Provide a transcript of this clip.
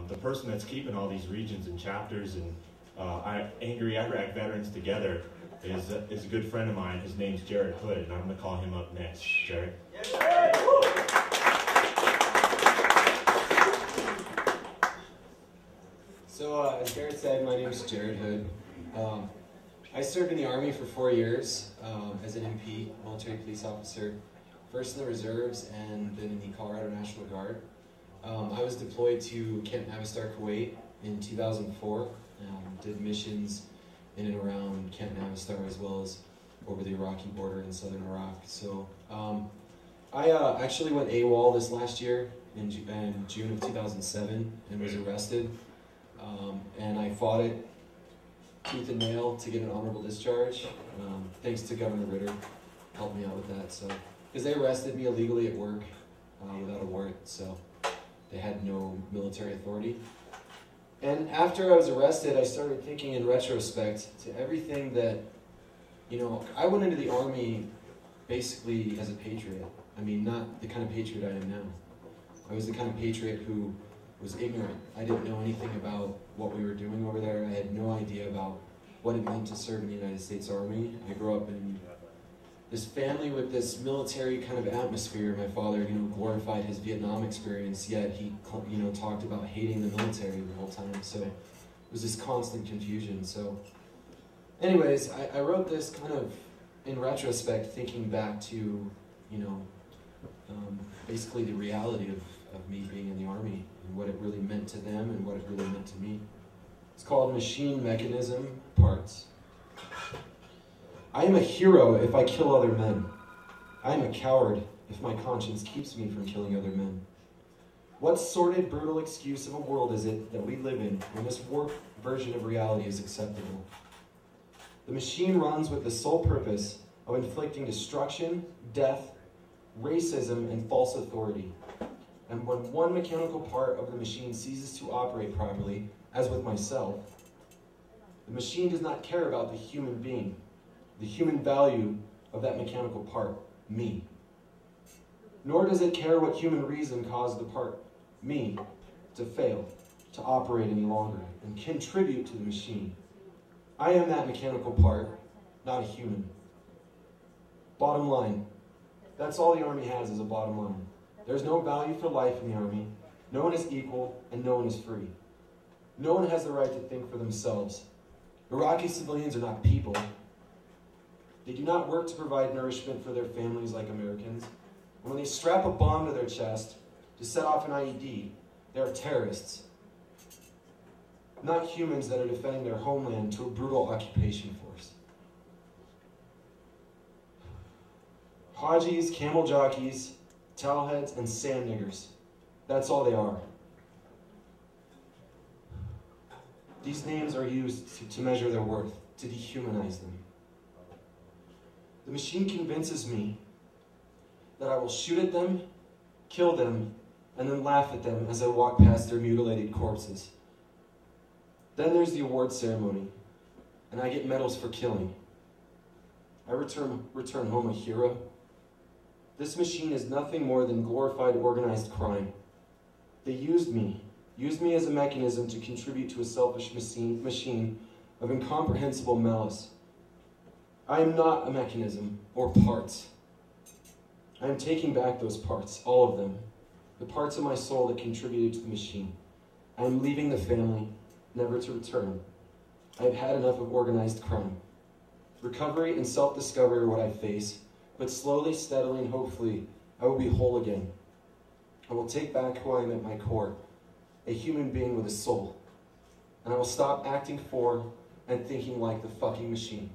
the person that's keeping all these regions and chapters and angry Iraq veterans together is a good friend of mine. His name's Jared Hood, and I'm going to call him up next. Jared? So, as Jared said, my name is Jared Hood. I served in the Army for 4 years as an MP, military police officer, first in the reserves and then in the Colorado National Guard. I was deployed to Camp Navistar, Kuwait in 2004, did missions in and around Camp Navistar as well as over the Iraqi border in southern Iraq. So I actually went AWOL this last year in June of 2007 and was arrested. And I fought it tooth and nail to get an honorable discharge. Thanks to Governor Ritter, helped me out with that. So, because they arrested me illegally at work without a warrant, so they had no military authority. And after I was arrested, I started thinking in retrospect to everything that, you know, I went into the Army basically as a patriot. I mean, not the kind of patriot I am now. I was the kind of patriot who was ignorant. I didn't know anything about what we were doing over there. I had no idea about what it meant to serve in the United States Army. I grew up in this family with this military kind of atmosphere. My father, you know, glorified his Vietnam experience, yet he, you know, talked about hating the military the whole time. So it was this constant confusion. So anyways, I wrote this kind of in retrospect, thinking back to, you know, basically the reality of me being in the Army and what it really meant to them and what it really meant to me. It's called Machine Mechanism Parts. I am a hero if I kill other men. I am a coward if my conscience keeps me from killing other men. What sordid, brutal excuse of a world is it that we live in when this warped version of reality is acceptable? The machine runs with the sole purpose of inflicting destruction, death, racism, and false authority. And when one mechanical part of the machine ceases to operate properly, as with myself, the machine does not care about the human being, the human value of that mechanical part, me. Nor does it care what human reason caused the part, me, to fail, to operate any longer, and contribute to the machine. I am that mechanical part, not a human. Bottom line, that's all the Army has is a bottom line. There's no value for life in the Army. No one is equal, and no one is free. No one has the right to think for themselves. Iraqi civilians are not people. They do not work to provide nourishment for their families like Americans. And when they strap a bomb to their chest to set off an IED, they are terrorists. Not humans that are defending their homeland to a brutal occupation force. Hajis, camel jockeys, towelheads, and sand niggers. That's all they are. These names are used to measure their worth, to dehumanize them. The machine convinces me that I will shoot at them, kill them, and then laugh at them as I walk past their mutilated corpses. Then there's the award ceremony, and I get medals for killing. I return home a hero. This machine is nothing more than glorified organized crime. They used me as a mechanism to contribute to a selfish machine of incomprehensible malice. I am not a mechanism or parts. I am taking back those parts, all of them, the parts of my soul that contributed to the machine. I am leaving the family, never to return. I have had enough of organized crime. Recovery and self-discovery are what I face, but slowly, steadily, and hopefully, I will be whole again. I will take back who I am at my core, a human being with a soul. And I will stop acting for and thinking like the fucking machine.